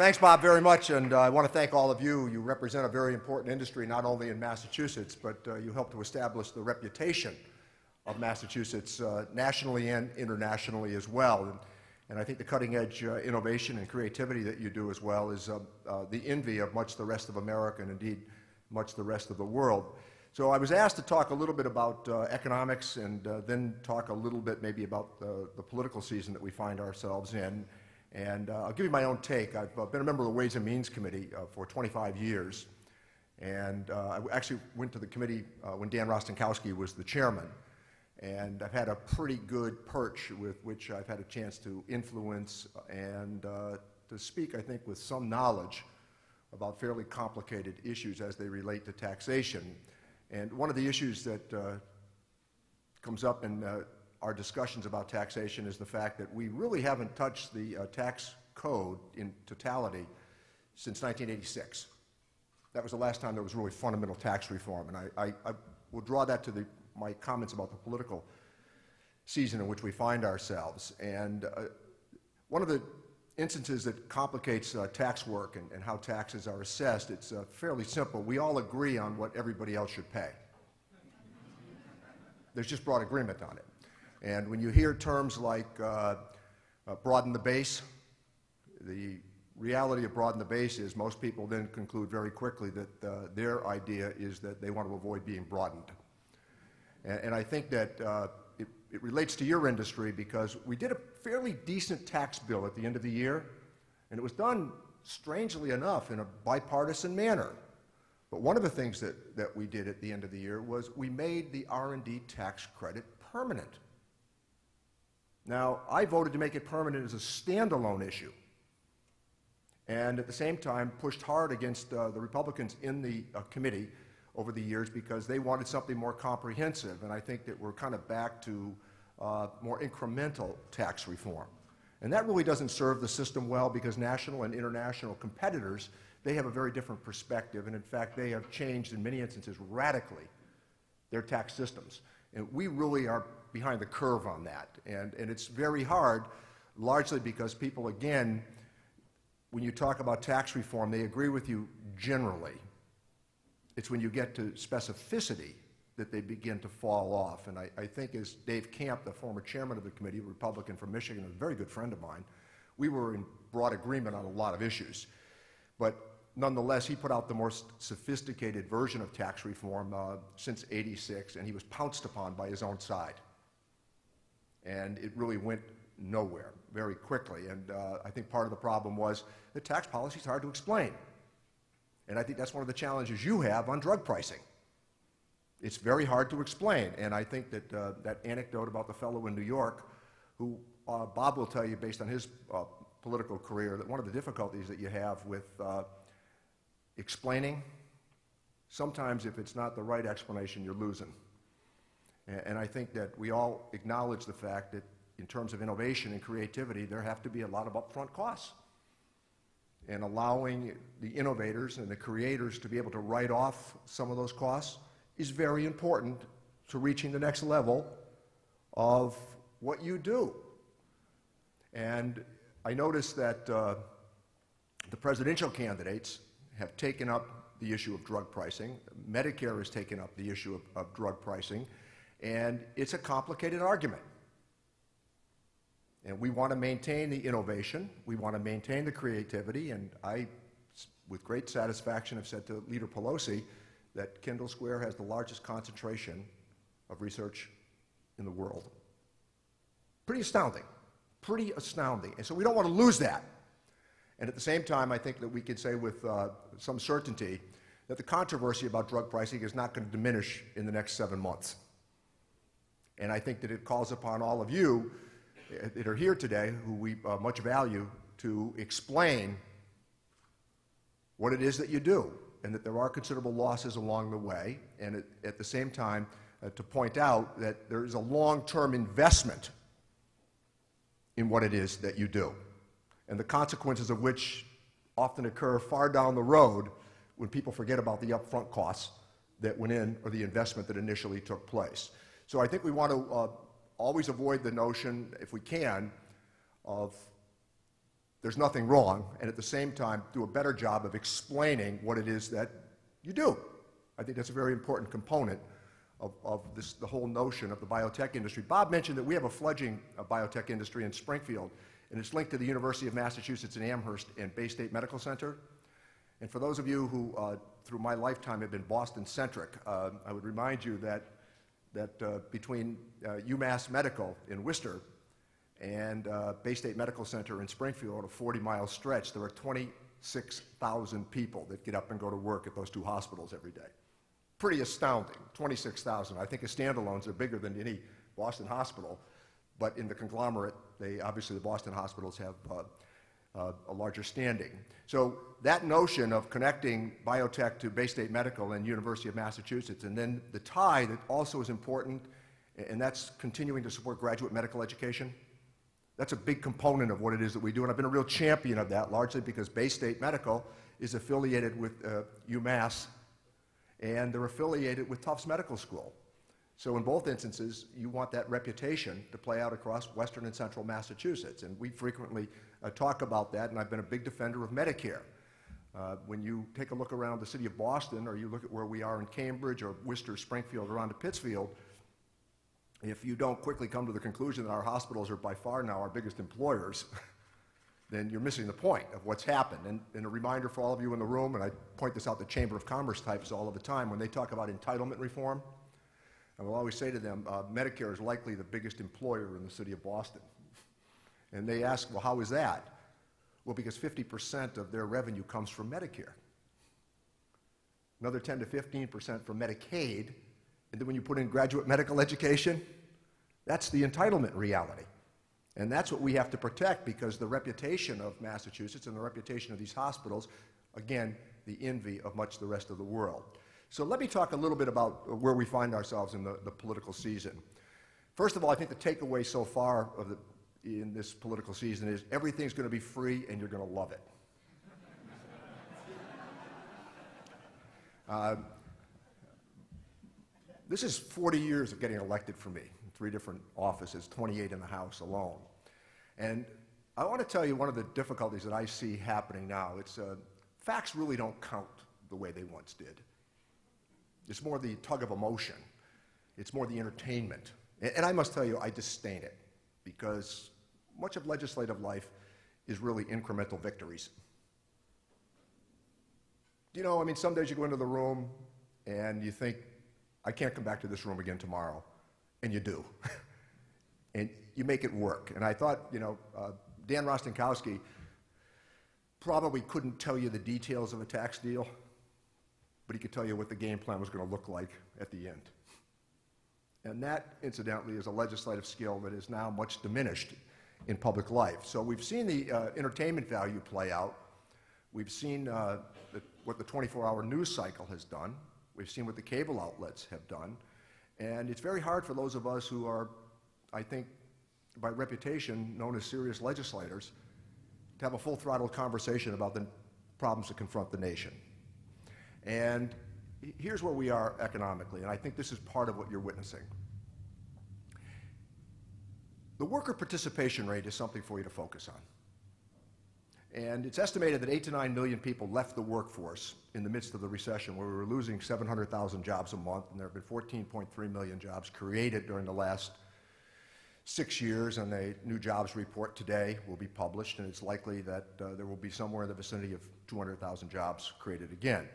Thanks, Bob, very much, and I want to thank all of you. You represent a very important industry, not only in Massachusetts, but you helped to establish the reputation of Massachusetts nationally and internationally as well. And I think the cutting-edge innovation and creativity that you do as well is the envy of much the rest of America and indeed much the rest of the world. So I was asked to talk a little bit about economics and then talk a little bit maybe about the political season that we find ourselves in. And I'll give you my own take. I've been a member of the Ways and Means Committee for 25 years. And I actually went to the committee when Dan Rostenkowski was the chairman. And I've had a pretty good perch with which I've had a chance to influence and to speak, I think, with some knowledge about fairly complicated issues as they relate to taxation. And one of the issues that comes up in our discussions about taxation is the fact that we really haven't touched the tax code in totality since 1986. That was the last time there was really fundamental tax reform. And I will draw that to my comments about the political season in which we find ourselves. And one of the instances that complicates tax work and how taxes are assessed, it's fairly simple. We all agree on what everybody else should pay. There's just broad agreement on it. And when you hear terms like broaden the base, the reality of broaden the base is most people then conclude very quickly that their idea is that they want to avoid being broadened. And I think that it relates to your industry because we did a fairly decent tax bill at the end of the year, and it was done, strangely enough, in a bipartisan manner. But one of the things that we did at the end of the year was we made the R&D tax credit permanent. Now, I voted to make it permanent as a standalone issue, and at the same time pushed hard against the Republicans in the committee over the years because they wanted something more comprehensive, and I think that we're kind of back to more incremental tax reform. And that really doesn't serve the system well because national and international competitors, they have a very different perspective, and in fact they have changed in many instances radically their tax systems. And we really are behind the curve on that, and it's very hard, largely because people, again, when you talk about tax reform, they agree with you generally. It's when you get to specificity that they begin to fall off. And I think as Dave Camp, the former chairman of the committee, a Republican from Michigan, a very good friend of mine, we were in broad agreement on a lot of issues. But nonetheless, he put out the most sophisticated version of tax reform since '86, and he was pounced upon by his own side. And it really went nowhere very quickly. And I think part of the problem was that tax policy is hard to explain. And I think that's one of the challenges you have on drug pricing. It's very hard to explain. And I think that that anecdote about the fellow in New York, who Bob will tell you based on his political career, that one of the difficulties that you have with explaining, sometimes if it's not the right explanation, you're losing. And I think that we all acknowledge the fact that in terms of innovation and creativity, there have to be a lot of upfront costs. And allowing the innovators and the creators to be able to write off some of those costs is very important to reaching the next level of what you do. And I noticed that the presidential candidates have taken up the issue of drug pricing. Medicare has taken up the issue of drug pricing. And it's a complicated argument. And we want to maintain the innovation. We want to maintain the creativity. And I, with great satisfaction, have said to Leader Pelosi that Kendall Square has the largest concentration of research in the world. Pretty astounding. Pretty astounding. And so we don't want to lose that. And at the same time, I think that we could say with some certainty that the controversy about drug pricing is not going to diminish in the next 7 months. And I think that it calls upon all of you that are here today, who we much value, to explain what it is that you do, and that there are considerable losses along the way, and at the same time to point out that there is a long-term investment in what it is that you do, and the consequences of which often occur far down the road when people forget about the upfront costs that went in or the investment that initially took place. So I think we want to always avoid the notion, if we can, of there's nothing wrong, and at the same time do a better job of explaining what it is that you do. I think that's a very important component of the whole notion of the biotech industry. Bob mentioned that we have a fledgling biotech industry in Springfield, and it's linked to the University of Massachusetts in Amherst and Bay State Medical Center. And for those of you who, through my lifetime, have been Boston-centric, I would remind you that between UMass Medical in Worcester and Bay State Medical Center in Springfield, a 40-mile stretch, there are 26,000 people that get up and go to work at those two hospitals every day. Pretty astounding, 26,000. I think as standalones are bigger than any Boston hospital, but in the conglomerate, obviously the Boston hospitals have a larger standing. So that notion of connecting biotech to Bay State Medical and University of Massachusetts, and then the tie that also is important, and that's continuing to support graduate medical education. That's a big component of what it is that we do, and I've been a real champion of that, largely because Bay State Medical is affiliated with UMass, and they're affiliated with Tufts Medical School. So in both instances, you want that reputation to play out across western and central Massachusetts, and we frequently talk about that, and I've been a big defender of Medicare. When you take a look around the city of Boston, or you look at where we are in Cambridge, or Worcester, Springfield, around to Pittsfield, if you don't quickly come to the conclusion that our hospitals are by far now our biggest employers, then you're missing the point of what's happened. And a reminder for all of you in the room, and I point this out to Chamber of Commerce types all of the time, when they talk about entitlement reform, I will always say to them, Medicare is likely the biggest employer in the city of Boston. And they ask, well, how is that? Well, because 50% of their revenue comes from Medicare. Another 10 to 15% from Medicaid. And then when you put in graduate medical education, that's the entitlement reality. And that's what we have to protect, because the reputation of Massachusetts and the reputation of these hospitals, again, the envy of much of the rest of the world. So let me talk a little bit about where we find ourselves in the political season. First of all, I think the takeaway so far in this political season is everything's going to be free and you're going to love it. This is 40 years of getting elected for me, in 3 different offices, 28 in the House alone. And I want to tell you one of the difficulties that I see happening now. It's facts really don't count the way they once did. It's more the tug of emotion. It's more the entertainment. And I must tell you, I disdain it, because much of legislative life is really incremental victories. You know, I mean, some days you go into the room and you think, I can't come back to this room again tomorrow, and you do. And you make it work. And I thought, you know, Dan Rostenkowski probably couldn't tell you the details of a tax deal, but he could tell you what the game plan was going to look like at the end. And that, incidentally, is a legislative skill that is now much diminished in public life. So we've seen the entertainment value play out. We've seen what the 24-hour news cycle has done. We've seen what the cable outlets have done. And it's very hard for those of us who are, I think, by reputation, known as serious legislators, to have a full-throttle conversation about the problems that confront the nation. And here's where we are economically, and I think this is part of what you're witnessing. The worker participation rate is something for you to focus on. And it's estimated that 8 to 9 million people left the workforce in the midst of the recession, where we were losing 700,000 jobs a month, and there have been 14.3 million jobs created during the last 6 years, and a new jobs report today will be published, and it's likely that there will be somewhere in the vicinity of 200,000 jobs created again.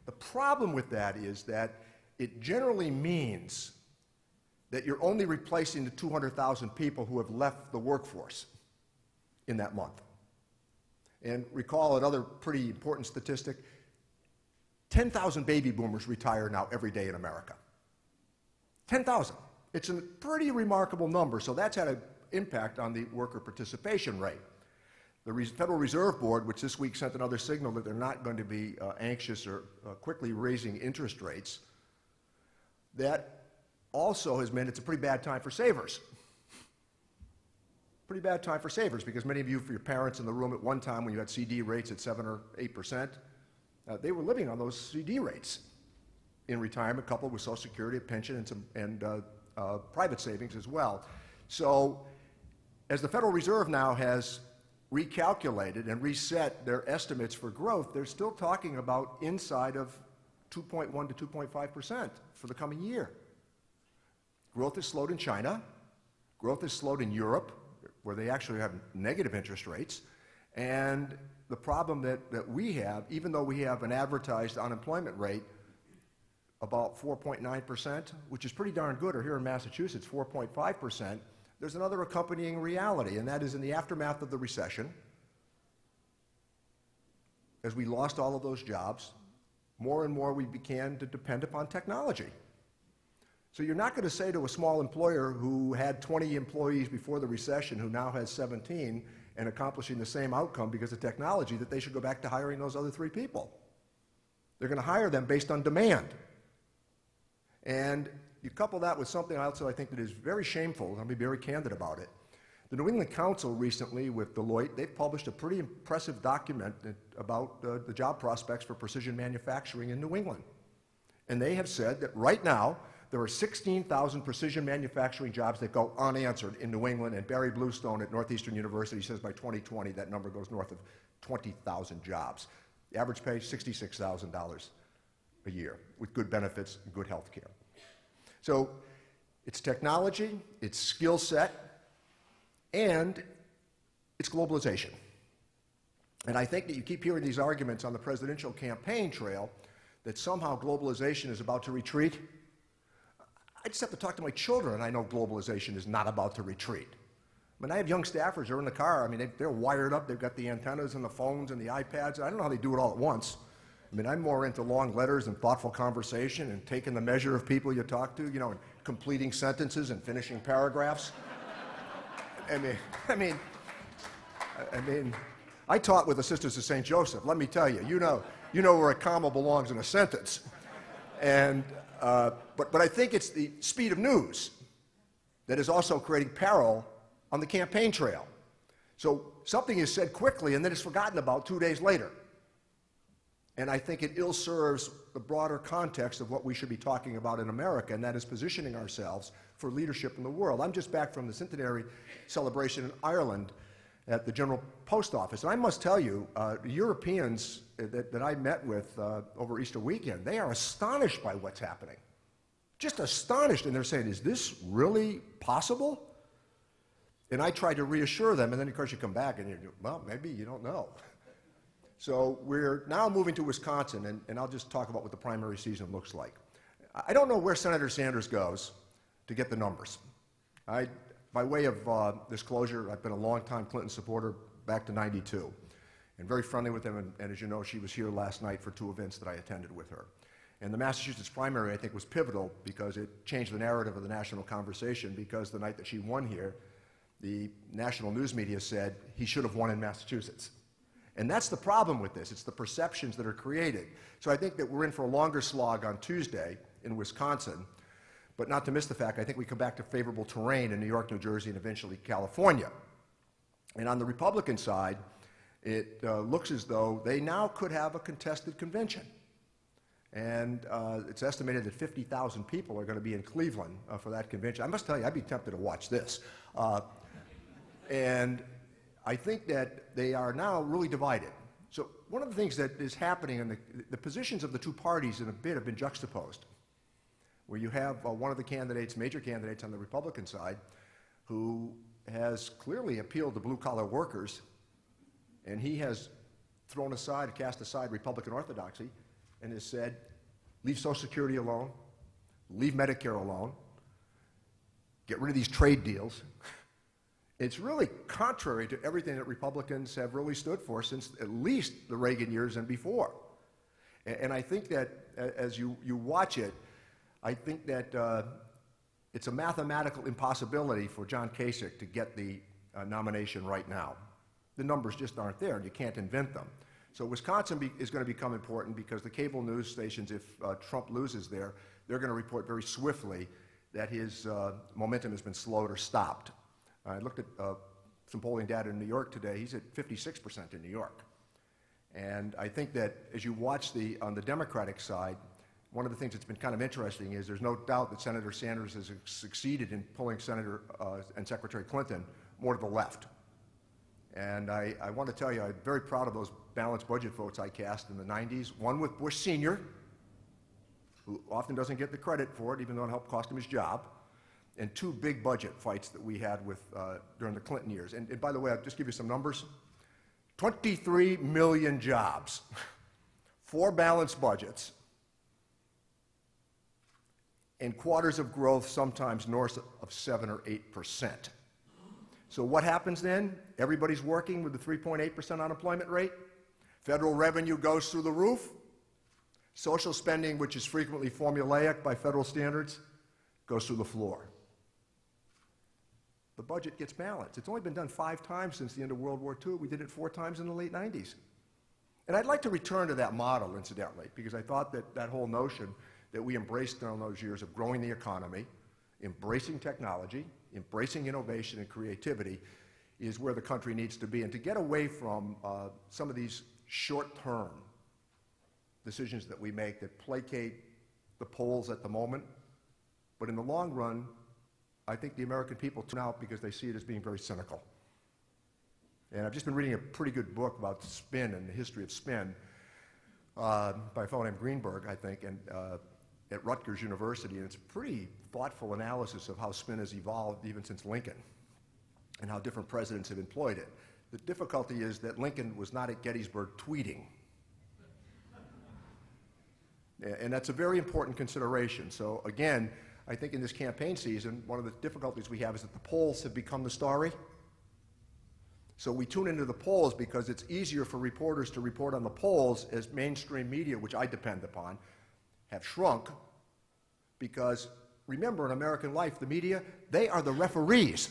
The problem with that is that it generally means that you're only replacing the 200,000 people who have left the workforce in that month. And recall another pretty important statistic, 10,000 baby boomers retire now every day in America. 10,000. It's a pretty remarkable number, so that's had an impact on the worker participation rate. The Federal Reserve Board, which this week sent another signal that they're not going to be anxious or quickly raising interest rates, that also has meant it's a pretty bad time for savers. Pretty bad time for savers, because many of you, for your parents in the room at one time when you had CD rates at 7 or 8%, they were living on those CD rates in retirement, coupled with Social Security, a pension, and private savings as well. So as the Federal Reserve now has recalculated and reset their estimates for growth, they're still talking about inside of 2.1 to 2.5% for the coming year. Growth has slowed in China. Growth has slowed in Europe, where they actually have negative interest rates. And the problem that we have, even though we have an advertised unemployment rate about 4.9%, which is pretty darn good, or here in Massachusetts, 4.5%, there's another accompanying reality, and that is in the aftermath of the recession, as we lost all of those jobs, more and more we began to depend upon technology. So you're not going to say to a small employer who had 20 employees before the recession, who now has 17, and accomplishing the same outcome because of technology, that they should go back to hiring those other 3 people. They're going to hire them based on demand. And you couple that with something else that I think that is very shameful, and I'll be very candid about it. The New England Council recently, with Deloitte, they've published a pretty impressive document about the job prospects for precision manufacturing in New England. And they have said that right now, there are 16,000 precision manufacturing jobs that go unanswered in New England, and Barry Bluestone at Northeastern University says by 2020 that number goes north of 20,000 jobs. The average pay, $66,000 a year, with good benefits and good health care. So it's technology, it's skill set, and it's globalization. And I think that you keep hearing these arguments on the presidential campaign trail that somehow globalization is about to retreat. I just have to talk to my children, and I know globalization is not about to retreat. I mean, I have young staffers who are in the car. I mean, they're wired up. They've got the antennas and the phones and the iPads. I don't know how they do it all at once. I mean, I'm more into long letters and thoughtful conversation and taking the measure of people you talk to, you know, and completing sentences and finishing paragraphs. I mean, I taught with the Sisters of St. Joseph. Let me tell you, you know where a comma belongs in a sentence. And, but I think it's the speed of news that is also creating peril on the campaign trail. So something is said quickly and then it's forgotten about 2 days later. And I think it ill serves the broader context of what we should be talking about in America, and that is positioning ourselves for leadership in the world. I'm just back from the centenary celebration in Ireland at the General Post Office. And I must tell you, the Europeans that I met with over Easter weekend, they are astonished by what's happening. Just astonished, and they're saying, is this really possible? And I tried to reassure them, and then of course you come back and you go, well, maybe you don't know. So we're now moving to Wisconsin, and I'll just talk about what the primary season looks like. I don't know where Senator Sanders goes to get the numbers. By way of disclosure, I've been a longtime Clinton supporter back to '92, and very friendly with him, and as you know, she was here last night for 2 events that I attended with her. And the Massachusetts primary, I think, was pivotal because it changed the narrative of the national conversation, because the night that she won here, the national news media said he should have won in Massachusetts. And that's the problem with this. It's the perceptions that are created. So I think that we're in for a longer slog on Tuesday in Wisconsin, but not to miss the fact, I think we come back to favorable terrain in New York, New Jersey, and eventually California. And on the Republican side, it looks as though they now could have a contested convention. And it's estimated that 50,000 people are going to be in Cleveland for that convention. I must tell you, I'd be tempted to watch this. And I think that they are now really divided. So one of the things that is happening, and the positions of the 2 parties in a bit have been juxtaposed, where you have one of the candidates, major candidates on the Republican side, who has clearly appealed to blue-collar workers, and he has thrown aside, cast aside Republican orthodoxy, and has said, leave Social Security alone, leave Medicare alone, get rid of these trade deals. It's really contrary to everything that Republicans have really stood for since at least the Reagan years and before. And I think that as you watch it, I think that it's a mathematical impossibility for John Kasich to get the nomination right now. The numbers just aren't there, and you can't invent them. So Wisconsin is going to become important because the cable news stations, if Trump loses there, they're going to report very swiftly that his momentum has been slowed or stopped. I looked at some polling data in New York today. He's at 56% in New York. And I think that as you watch on the Democratic side, one of the things that's been kind of interesting is there's no doubt that Senator Sanders has succeeded in pulling Senator and Secretary Clinton more to the left. And I want to tell you, I'm very proud of those balanced budget votes I cast in the 90s, one with Bush Sr., who often doesn't get the credit for it, even though it helped cost him his job, and two big budget fights that we had with, during the Clinton years. And by the way, I'll just give you some numbers. 23 million jobs, 4 balanced budgets, and quarters of growth sometimes north of 7 or 8%. So what happens then? Everybody's working with the 3.8% unemployment rate. Federal revenue goes through the roof. Social spending, which is frequently formulaic by federal standards, goes through the floor. The budget gets balanced. It's only been done 5 times since the end of World War II. We did it 4 times in the late 90s. And I'd like to return to that model, incidentally, because I thought that that whole notion that we embraced during those years of growing the economy, embracing technology, embracing innovation and creativity is where the country needs to be. And to get away from some of these short-term decisions that we make that placate the polls at the moment, but in the long run, I think the American people tune out because they see it as being very cynical. And I've just been reading a pretty good book about spin and the history of spin by a fellow named Greenberg, I think, and at Rutgers University, and it's a pretty thoughtful analysis of how spin has evolved even since Lincoln and how different presidents have employed it. The difficulty is that Lincoln was not at Gettysburg tweeting. And that's a very important consideration. So again, I think in this campaign season, one of the difficulties we have is that the polls have become the story. So we tune into the polls because it's easier for reporters to report on the polls as mainstream media, which I depend upon, have shrunk, because remember, in American life, the media, they are the referees.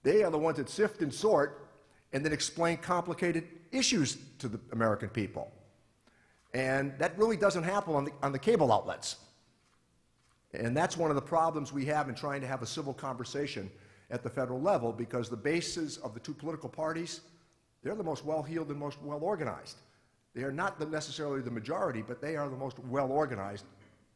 They are the ones that sift and sort and then explain complicated issues to the American people. And that really doesn't happen on the cable outlets. And that's one of the problems we have in trying to have a civil conversation at the federal level, because the bases of the two political parties, they're the most well-heeled and most well-organized. They are not necessarily the majority, but they are the most well-organized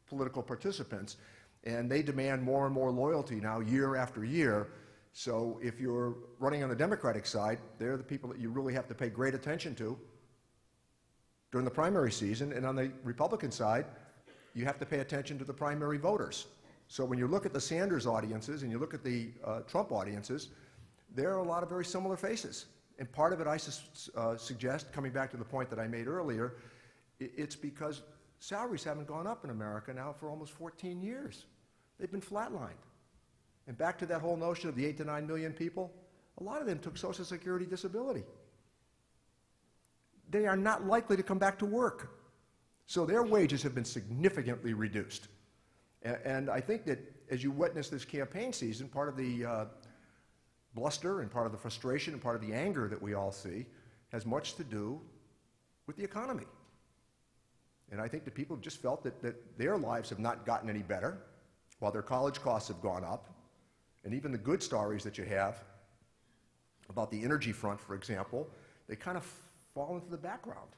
political participants, and they demand more and more loyalty now year after year. So if you're running on the Democratic side, they're the people that you really have to pay great attention to during the primary season, and on the Republican side, you have to pay attention to the primary voters. So when you look at the Sanders audiences and you look at the Trump audiences, there are a lot of very similar faces. And part of it, I suggest, coming back to the point that I made earlier, it's because salaries haven't gone up in America now for almost 14 years. They've been flatlined. And back to that whole notion of the 8 to 9 million people, a lot of them took Social Security disability. They are not likely to come back to work. So their wages have been significantly reduced. And I think that as you witness this campaign season, part of the bluster and part of the frustration and part of the anger that we all see has much to do with the economy. And I think that people just felt that their lives have not gotten any better, while their college costs have gone up. And even the good stories that you have about the energy front, for example, they kind of fall into the background.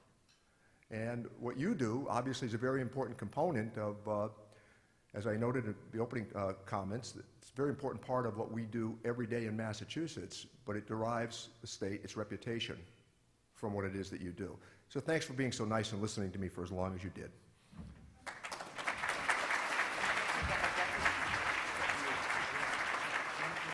And what you do, obviously, is a very important component of, as I noted in the opening comments, it's a very important part of what we do every day in Massachusetts, but it derives the state, its reputation, from what it is that you do. So thanks for being so nice and listening to me for as long as you did.